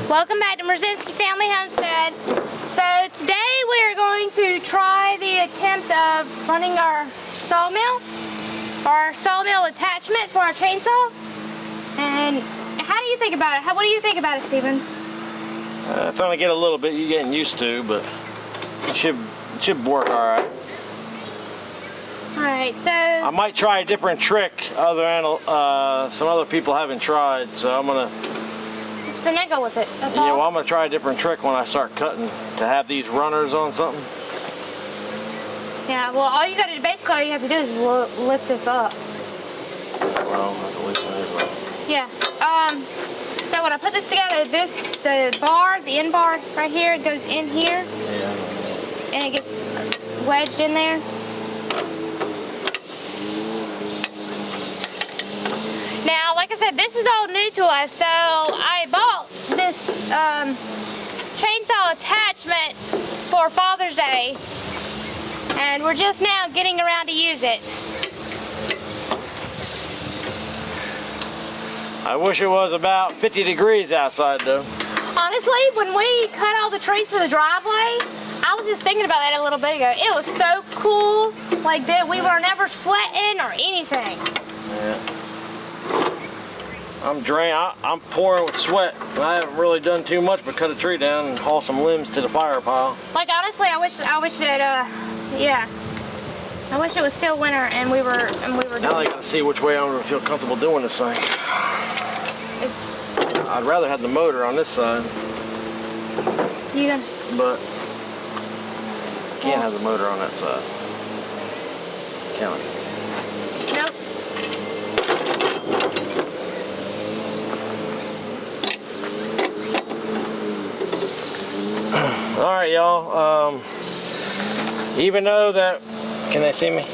Welcome back to Mrozinski Family Homestead. So today we are going to try the attempt of running our sawmill attachment for our chainsaw. And how do you think about it? What do you think about it, Stephen? It's only get a little bit you're getting used to, but it should work all right. All right, so I might try a different trick other than some other people haven't tried, so I'm gonna just finagle with it. That's yeah, all. well, I'm gonna try a different trick when I start cutting to have these runners on something. Yeah, well, all you have to do is lift this up. Well, I have to lift it up. Yeah. So when I put this together, the end bar right here, it goes in here. Yeah. And it gets wedged in there. Now, like I said, this is all new to us, so I bought this chainsaw attachment for Father's Day, and we're just now getting around to use it. I wish it was about 50 degrees outside, though. Honestly, when we cut all the trees for the driveway, I was just thinking about that a little bit ago. It was so cool, like that we were never sweating or anything. Yeah. I'm drained. I'm pouring with sweat. I haven't really done too much but cut a tree down and haul some limbs to the fire pile. Like honestly, I wish that yeah. I wish it was still winter and we were Now I gotta see which way I'm gonna feel comfortable doing this thing. I'd rather have the motor on this side. But can't have the motor on that side. Can I? Nope. All right, y'all. Even though that, can they see me?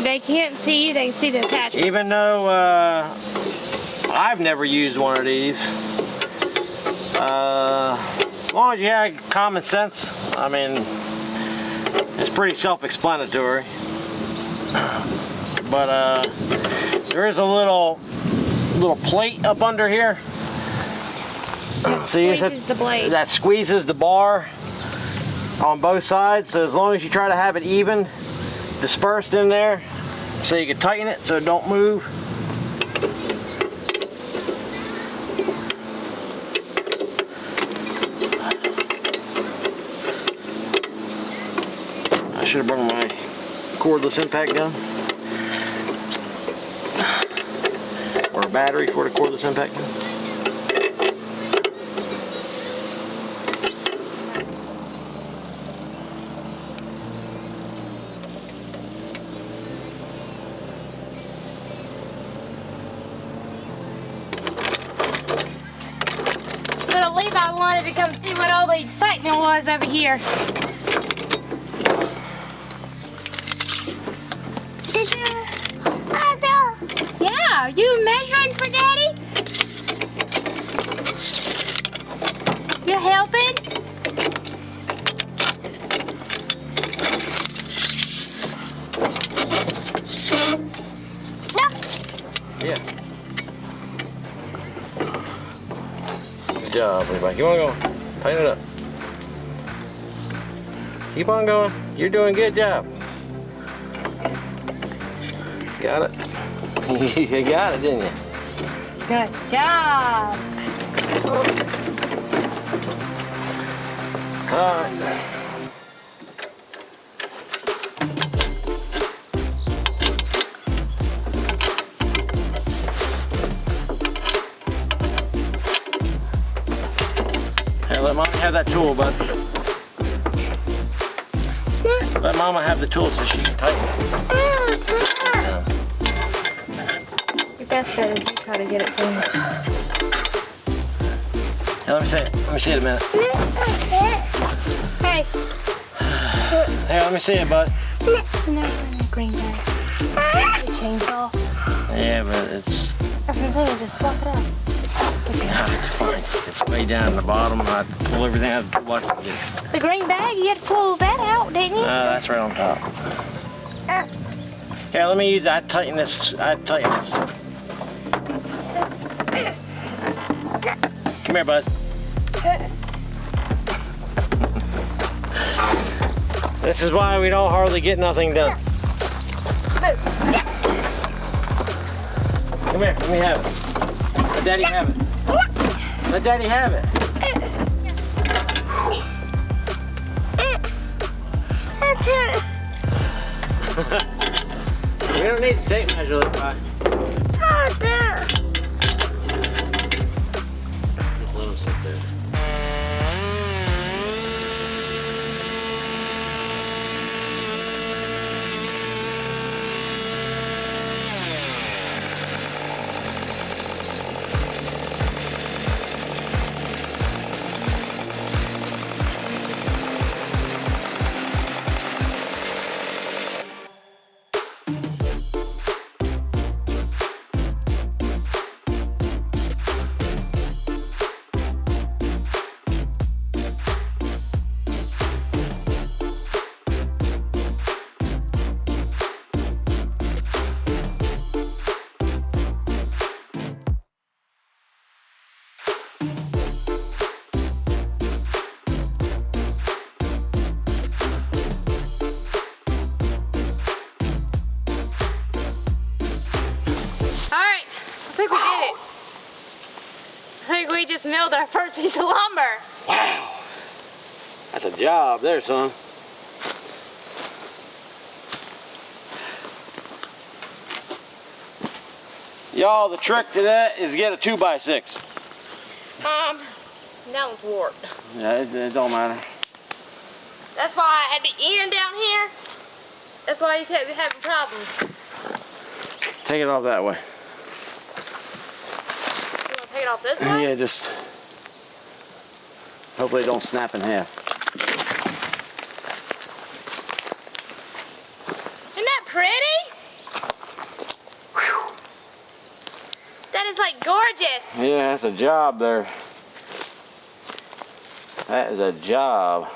They can't see you. They can see the attachment. Even though I've never used one of these, as long as you have common sense, I mean, it's pretty self-explanatory. But there is a little plate up under here. That squeezes the blade. That squeezes the bar on both sides. So as long as you try to have it even, dispersed in there, so you can tighten it so it don't move. I should have brought my cordless impact gun. Or a battery for the cordless impact gun. I wanted to come see what all the excitement was over here. Yeah, are you measuring for Daddy? You're helping? No. Yeah. Good job, everybody. Keep on going. Tighten it up. Keep on going. You're doing a good job. Got it? You got it, didn't you? Good job. All right. Hey, let Mama have that tool, bud. Let Mama have the tool so she can tighten it. Yeah. Your best bet is you try to get it clean. Hey, let me see it. Let me see it a minute. Hey. Hey, let me see it, bud. No, green bag. The chainsaw. Yeah, but it's... That's what I'm saying, just swap it out. It's fine. It's way down at the bottom. I have to pull everything out of the toolbox to get it. The green bag, you had to pull that out, didn't you? That's right on top. Here, let me use that. I'd tighten this. Come here, bud. This is why we don't hardly get nothing done. Come here, let me have it. Let Daddy have it. Let Daddy have it. That's it. We don't need to tape measure it, right? Oh, dear. Just let him sit there. We just milled our first piece of lumber. Wow, that's a job there, son. Y'all, the trick to that is get a 2x6. That one's warped. Yeah, it don't matter. That's why at the end down here, that's why you kept having problems. Take it off that way. Take it off this way? Yeah, just hopefully it don't snap in half. Isn't that pretty? Whew. That is like gorgeous. Yeah, that's a job there. That is a job.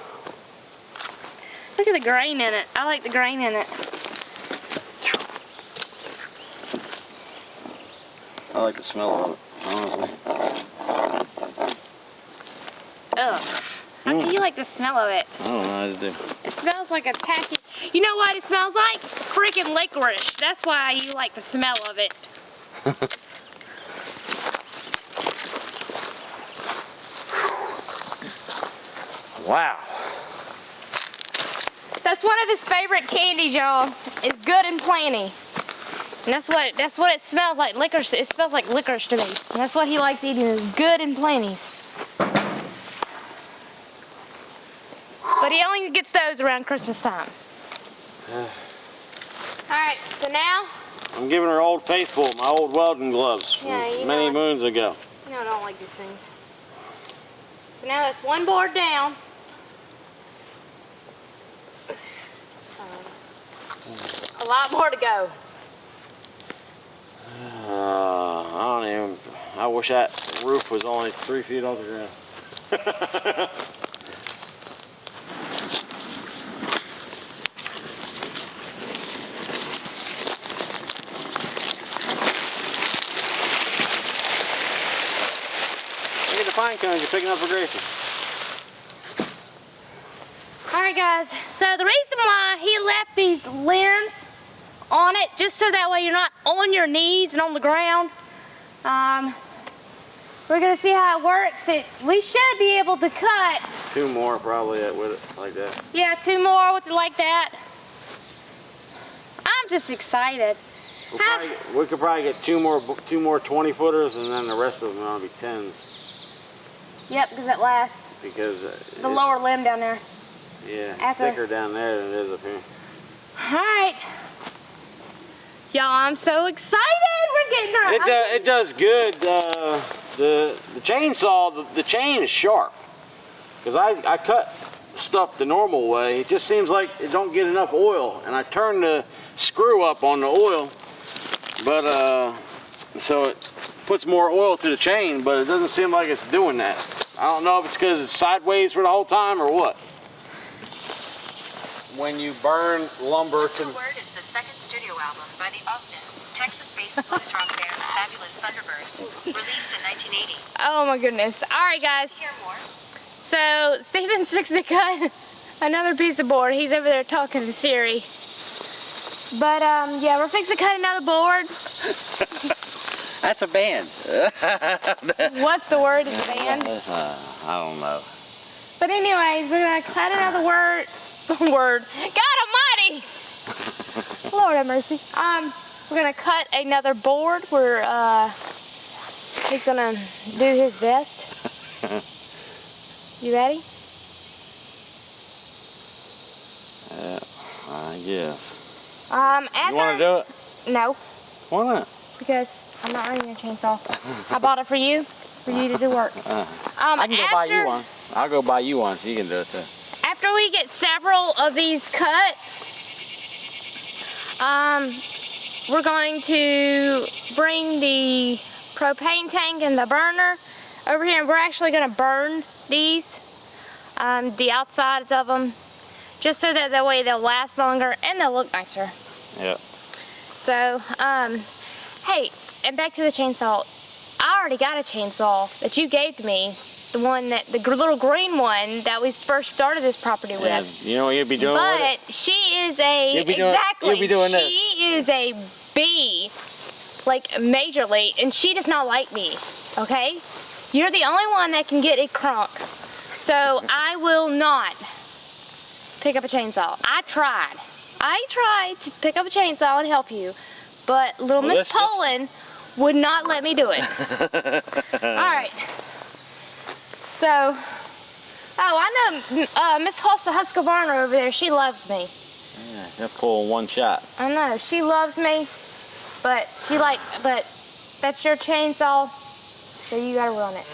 Look at the grain in it. I like the grain in it. I like the smell of it, honestly. Ugh. How can you like the smell of it? I don't know, I just do. It smells like a package. You know what it smells like? Freaking licorice. That's why you like the smell of it. Wow. That's one of his favorite candies, y'all. It's good and plenty. And that's what it smells like. Licorice. It smells like licorice to me. And that's what he likes eating, is good and plenties. But he only gets those around Christmas time. Alright, so now I'm giving her Old Faithful, my old welding gloves from many moons ago. You know I don't like these things. So now that's one board down. A lot more to go. I wish that roof was only 3 feet off the ground. Look at the pine cones you're picking up for Gracie. Alright guys, so the reason why he left these limbs on it, just so that way you're not on your knees and on the ground. We're going to see how it works. We should be able to cut 2 more probably with it like that. Yeah, 2 more with it like that. I'm just excited. We could probably get 2 more 20-footers, and then the rest of them will be 10s. Yep, because it lasts. Because the lower limb down there. Yeah, it's thicker down there than it is up here. Alright. Y'all, I'm so excited. We're getting our... It does good. The chainsaw, the chain is sharp. Because I cut stuff the normal way. It just seems like it don't get enough oil. And I turn the screw up on the oil. But, so it puts more oil to the chain, but it doesn't seem like it's doing that. I don't know if it's because it's sideways for the whole time or what. when you burn lumber What's the Word is the second studio album by the Austin, Texas-based blues rock band Fabulous Thunderbirds, released in 1980. Oh my goodness. All right, guys. Hear more. So Steven's fixing to cut another piece of board. He's over there talking to Siri. But yeah, we're fixing to cut another board. That's a band. What's the word in the band? I don't know. But anyways, we're gonna cut another word. God Almighty! Lord have mercy. We're gonna cut another board. He's gonna do his best. You ready? Yeah, I guess. After, You want to do it? No, Why not? because I'm not running a chainsaw. I bought it for you to do work. I can go buy you one. I'll go buy you one so you can do it too. After we get several of these cut, we're going to bring the propane tank and the burner over here, and we're actually going to burn these, the outsides of them, just so that way they'll last longer and they'll look nicer. Yep. So, hey, and back to the chainsaw. I already got a chainsaw that you gave to me, the little green one that we first started this property with. Yeah, you know what you'll be doing with it? But she is a, You'll be doing she is a bee, like majorly, and she does not like me, okay? You're the only one that can get a crunk. So I will not pick up a chainsaw. I tried to pick up a chainsaw and help you, but little Miss Poland would not let me do it. All right. So, I know Miss Husqvarna over there, she loves me. Yeah, they'll pull in one shot. I know, she loves me, but that's your chainsaw, so you gotta run it.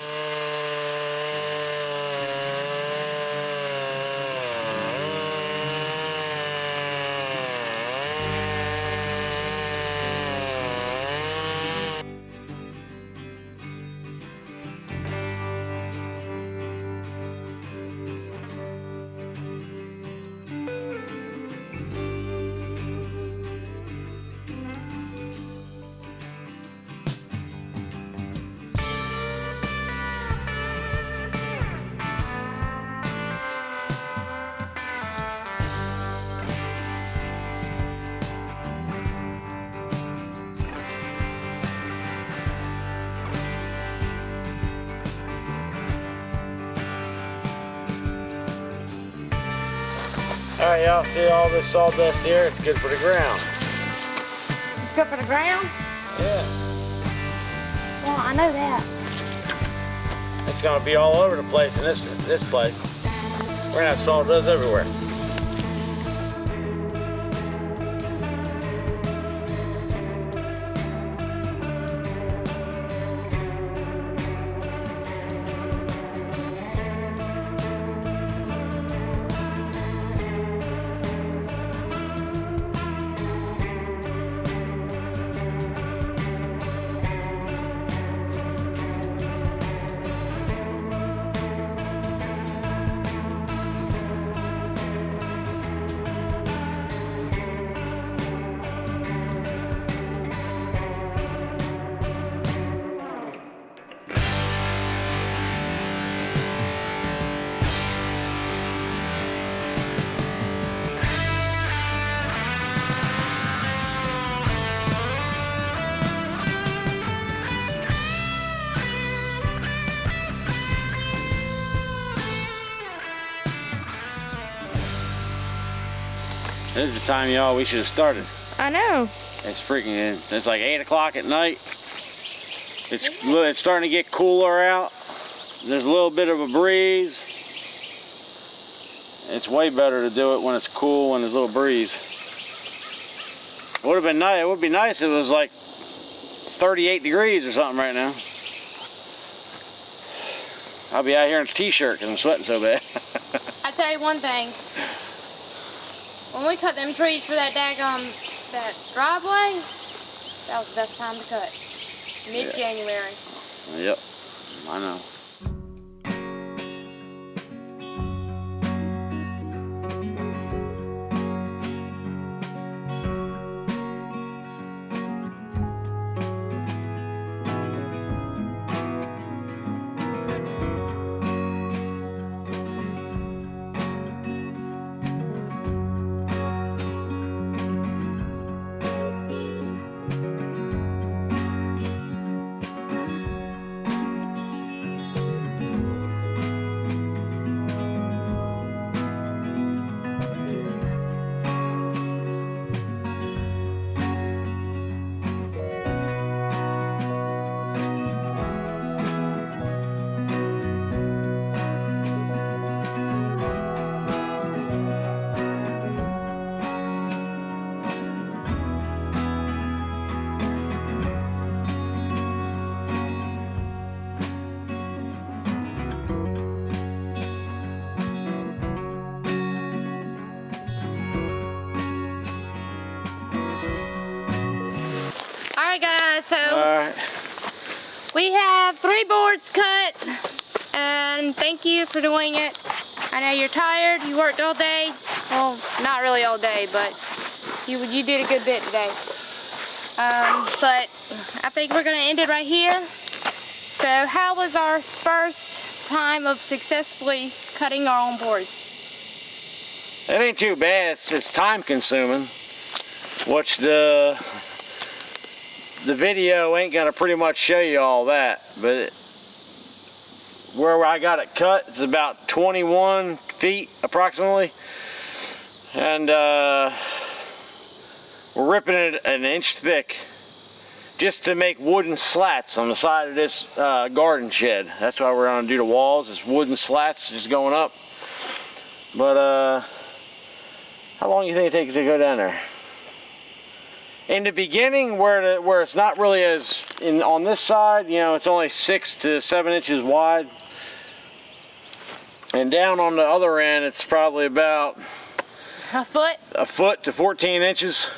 All right, y'all see all this sawdust here? It's good for the ground. Good for the ground? Yeah. Well, I know that. It's gonna be all over the place in this place. We're gonna have sawdust everywhere. This is the time, y'all, we should have started. I know. It's freaking, it's like 8 o'clock at night. It's starting to get cooler out. There's a little bit of a breeze. It's way better to do it when it's cool, when there's a little breeze. It would have been nice. It would be nice if it was like 38 degrees or something right now. I'll be out here in a t-shirt because I'm sweating so bad. I tell you one thing. When we cut them trees for that daggum, that driveway, that was the best time to cut. Mid-January. Yep, I know. Alright. We have 3 boards cut, and thank you for doing it. I know you're tired, you worked all day. Well, not really all day, but you did a good bit today. But I think we're gonna end it right here. So how was our first time of successfully cutting our own boards? It ain't too bad, it's time consuming. Which the video ain't gonna pretty much show you all that, but where I got it cut, it's about 21 feet approximately, and we're ripping it an inch thick just to make wooden slats on the side of this garden shed. That's why we're gonna do the walls. It's wooden slats just going up. But how long do you think it takes to go down there? In the beginning, where it's not really as on this side, you know, it's only 6 to 7 inches wide, and down on the other end, it's probably about a foot to 14 inches.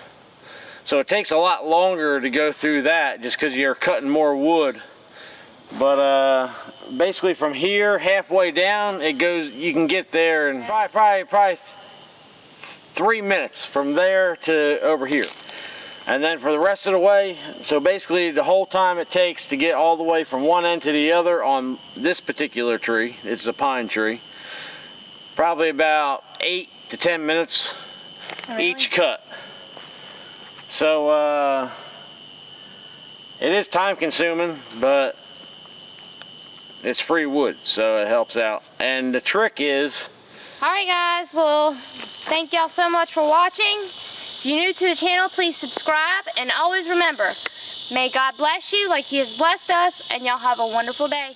So it takes a lot longer to go through that, just because you're cutting more wood. But basically, from here halfway down, it goes. You can get there in probably 3 minutes from there to over here. And then for the rest of the way, so basically the whole time it takes to get all the way from one end to the other on this particular tree, it's a pine tree, probably about 8 to 10 minutes each cut. So it is time consuming, but it's free wood, so it helps out. And the trick is... Alright guys, well, thank y'all so much for watching. If you're new to the channel, please subscribe, and always remember, may God bless you like He has blessed us, and y'all have a wonderful day.